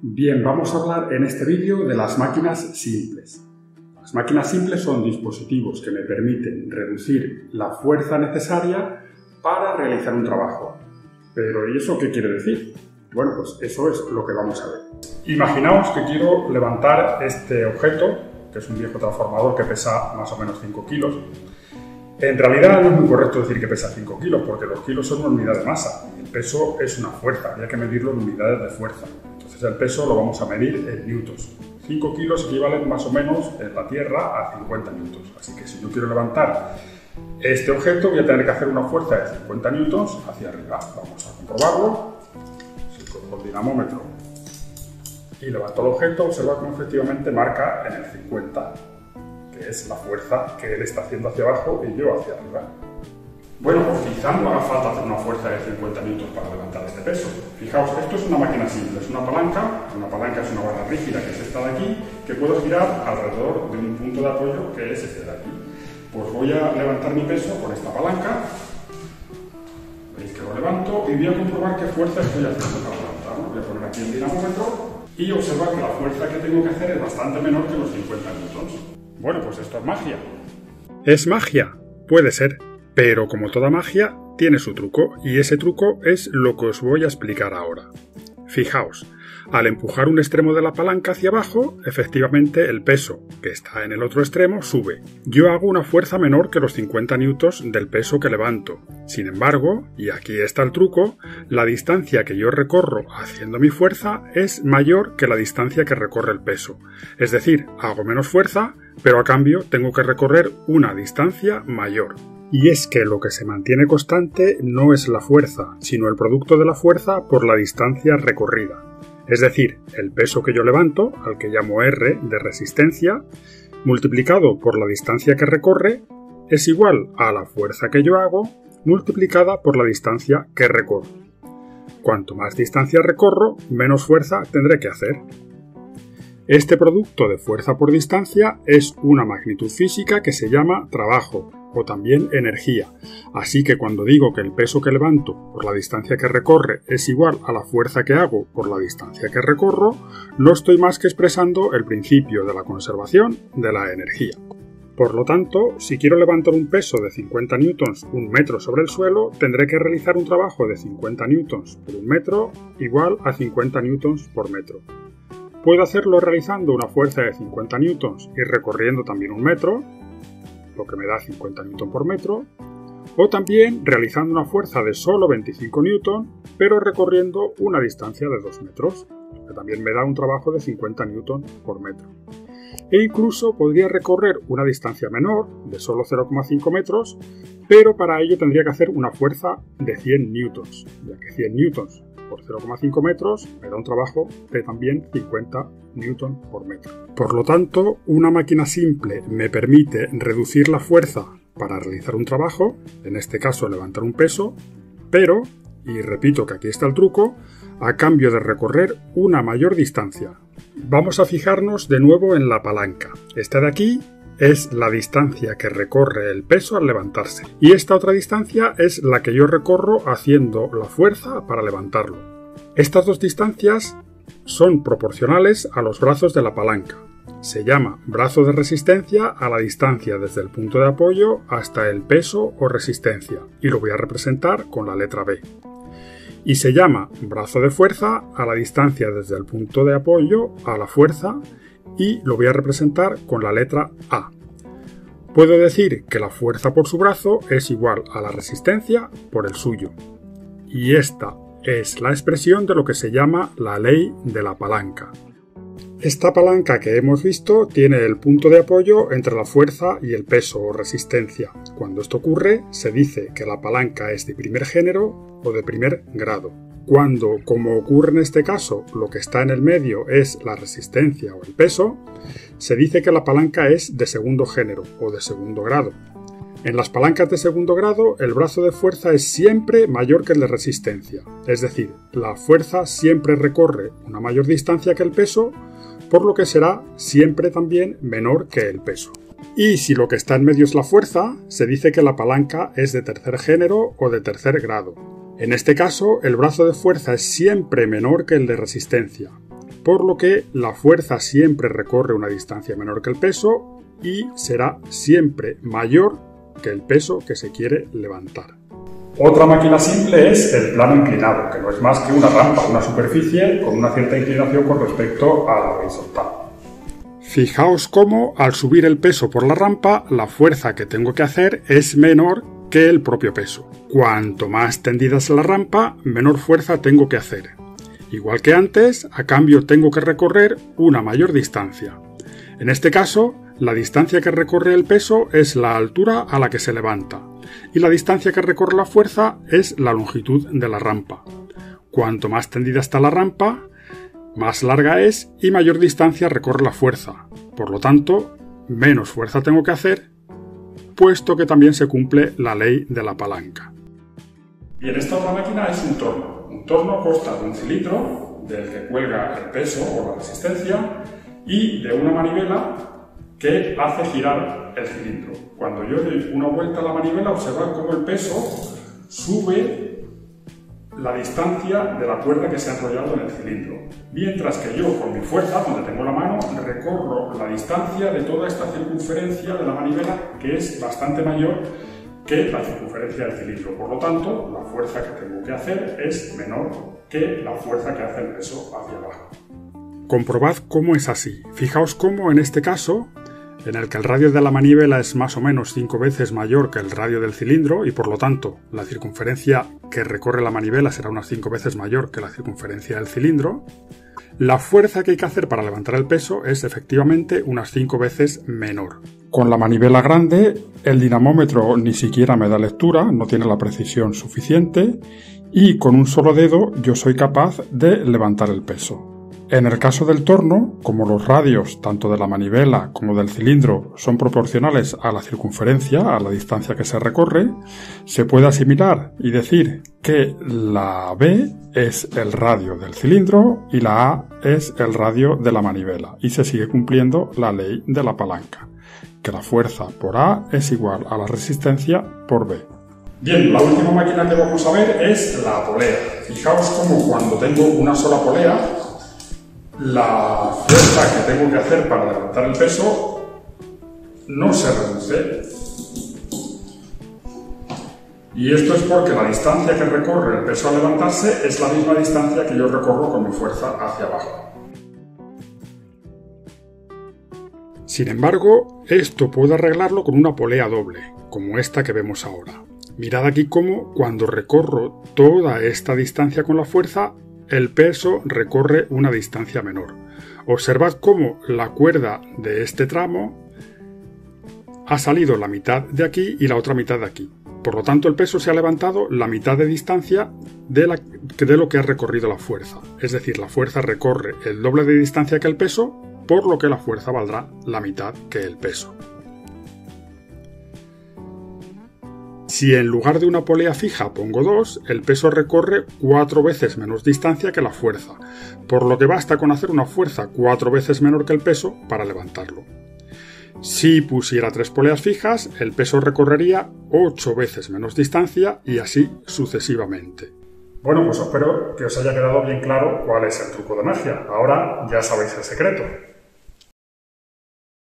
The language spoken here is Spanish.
Bien, vamos a hablar en este vídeo de las máquinas simples. Las máquinas simples son dispositivos que me permiten reducir la fuerza necesaria para realizar un trabajo. Pero ¿y eso qué quiere decir? Bueno, pues eso es lo que vamos a ver. Imaginaos que quiero levantar este objeto, que es un viejo transformador que pesa más o menos 5 kilos. En realidad no es muy correcto decir que pesa 5 kilos, porque los kilos son una unidad de masa. El peso es una fuerza, habría que medirlo en unidades de fuerza. Entonces el peso lo vamos a medir en newtons. 5 kilos equivalen más o menos en la Tierra a 50 newtons. Así que si yo quiero levantar este objeto voy a tener que hacer una fuerza de 50 newtons hacia arriba. Vamos a comprobarlo. Si cojo el dinamómetro y levanto el objeto, observa cómo efectivamente marca en el 50, que es la fuerza que él está haciendo hacia abajo y yo hacia arriba. Bueno, pues quizá no haga falta hacer una fuerza de 50 newtons para levantar este peso. Fijaos, esto es una máquina simple, es una palanca es una barra rígida que es esta de aquí, que puedo girar alrededor de un punto de apoyo que es este de aquí. Pues voy a levantar mi peso con esta palanca, veis que lo levanto y voy a comprobar qué fuerza estoy haciendo para levantarlo. Voy a poner aquí el dinamómetro y observar que la fuerza que tengo que hacer es bastante menor que los 50 newtons. Bueno, pues esto es magia. ¿Es magia? Puede ser, pero como toda magia, tiene su truco, y ese truco es lo que os voy a explicar ahora. Fijaos, al empujar un extremo de la palanca hacia abajo, efectivamente el peso, que está en el otro extremo, sube. Yo hago una fuerza menor que los 50 newtons del peso que levanto. Sin embargo, y aquí está el truco, la distancia que yo recorro haciendo mi fuerza es mayor que la distancia que recorre el peso. Es decir, hago menos fuerza, pero a cambio tengo que recorrer una distancia mayor. Y es que lo que se mantiene constante no es la fuerza, sino el producto de la fuerza por la distancia recorrida. Es decir, el peso que yo levanto, al que llamo R de resistencia, multiplicado por la distancia que recorre, es igual a la fuerza que yo hago multiplicada por la distancia que recorro. Cuanto más distancia recorro, menos fuerza tendré que hacer. Este producto de fuerza por distancia es una magnitud física que se llama trabajo, o también energía. Así que cuando digo que el peso que levanto por la distancia que recorre es igual a la fuerza que hago por la distancia que recorro, no estoy más que expresando el principio de la conservación de la energía. Por lo tanto, si quiero levantar un peso de 50 newtons un metro sobre el suelo, tendré que realizar un trabajo de 50 newtons por un metro igual a 50 newtons por metro. Puedo hacerlo realizando una fuerza de 50 newtons y recorriendo también un metro, lo que me da 50 newtons por metro, o también realizando una fuerza de solo 25 newtons, pero recorriendo una distancia de 2 metros, que también me da un trabajo de 50 newtons por metro. E incluso podría recorrer una distancia menor, de solo 0,5 metros, pero para ello tendría que hacer una fuerza de 100 newtons, ya que 100 newtons por 0,5 metros me da un trabajo de también 50 newtons por metro. Por lo tanto, una máquina simple me permite reducir la fuerza para realizar un trabajo, en este caso levantar un peso, pero, y repito que aquí está el truco, a cambio de recorrer una mayor distancia. Vamos a fijarnos de nuevo en la palanca. Esta de aquí es la distancia que recorre el peso al levantarse. Y esta otra distancia es la que yo recorro haciendo la fuerza para levantarlo. Estas dos distancias son proporcionales a los brazos de la palanca. Se llama brazo de resistencia a la distancia desde el punto de apoyo hasta el peso o resistencia, y lo voy a representar con la letra B. Y se llama brazo de fuerza a la distancia desde el punto de apoyo a la fuerza, y lo voy a representar con la letra A. Puedo decir que la fuerza por su brazo es igual a la resistencia por el suyo. Y esta es la expresión de lo que se llama la ley de la palanca. Esta palanca que hemos visto tiene el punto de apoyo entre la fuerza y el peso o resistencia. Cuando esto ocurre, se dice que la palanca es de primer género o de primer grado. Cuando, como ocurre en este caso, lo que está en el medio es la resistencia o el peso, se dice que la palanca es de segundo género o de segundo grado. En las palancas de segundo grado, el brazo de fuerza es siempre mayor que el de resistencia, es decir, la fuerza siempre recorre una mayor distancia que el peso, por lo que será siempre también menor que el peso. Y si lo que está en medio es la fuerza, se dice que la palanca es de tercer género o de tercer grado. En este caso, el brazo de fuerza es siempre menor que el de resistencia, por lo que la fuerza siempre recorre una distancia menor que el peso y será siempre mayor que el peso que se quiere levantar. Otra máquina simple es el plano inclinado, que no es más que una rampa, una superficie con una cierta inclinación con respecto a la horizontal. Fijaos cómo, al subir el peso por la rampa, la fuerza que tengo que hacer es menor que el propio peso. Cuanto más tendida es la rampa, menor fuerza tengo que hacer. Igual que antes, a cambio tengo que recorrer una mayor distancia. En este caso, la distancia que recorre el peso es la altura a la que se levanta, y la distancia que recorre la fuerza es la longitud de la rampa. Cuanto más tendida está la rampa, más larga es y mayor distancia recorre la fuerza. Por lo tanto, menos fuerza tengo que hacer, puesto que también se cumple la ley de la palanca. Bien, esta otra máquina es un torno. Un torno consta de un cilindro del que cuelga el peso o la resistencia y de una manivela que hace girar el cilindro. Cuando yo doy una vuelta a la manivela, observad cómo el peso sube la distancia de la cuerda que se ha enrollado en el cilindro, mientras que yo con mi fuerza, donde tengo la mano, recorro la distancia de toda esta circunferencia de la manivela, que es bastante mayor que la circunferencia del cilindro. Por lo tanto, la fuerza que tengo que hacer es menor que la fuerza que hace el peso hacia abajo. Comprobad cómo es así. Fijaos cómo en este caso, en el que el radio de la manivela es más o menos 5 veces mayor que el radio del cilindro y por lo tanto la circunferencia que recorre la manivela será unas 5 veces mayor que la circunferencia del cilindro, la fuerza que hay que hacer para levantar el peso es efectivamente unas 5 veces menor. Con la manivela grande, el dinamómetro ni siquiera me da lectura, no tiene la precisión suficiente y con un solo dedo yo soy capaz de levantar el peso. En el caso del torno, como los radios tanto de la manivela como del cilindro son proporcionales a la circunferencia, a la distancia que se recorre, se puede asimilar y decir que la B es el radio del cilindro y la A es el radio de la manivela y se sigue cumpliendo la ley de la palanca, que la fuerza por A es igual a la resistencia por B. Bien, la última máquina que vamos a ver es la polea. Fijaos cómo cuando tengo una sola polea, la fuerza que tengo que hacer para levantar el peso no se reduce. Y esto es porque la distancia que recorre el peso al levantarse es la misma distancia que yo recorro con mi fuerza hacia abajo. Sin embargo, esto puedo arreglarlo con una polea doble, como esta que vemos ahora. Mirad aquí cómo cuando recorro toda esta distancia con la fuerza, el peso recorre una distancia menor. Observad cómo la cuerda de este tramo ha salido la mitad de aquí y la otra mitad de aquí. Por lo tanto, el peso se ha levantado la mitad de distancia de lo que ha recorrido la fuerza. Es decir, la fuerza recorre el doble de distancia que el peso, por lo que la fuerza valdrá la mitad que el peso. Si en lugar de una polea fija pongo 2, el peso recorre 4 veces menos distancia que la fuerza, por lo que basta con hacer una fuerza 4 veces menor que el peso para levantarlo. Si pusiera 3 poleas fijas, el peso recorrería 8 veces menos distancia y así sucesivamente. Bueno, pues espero que os haya quedado bien claro cuál es el truco de magia. Ahora ya sabéis el secreto.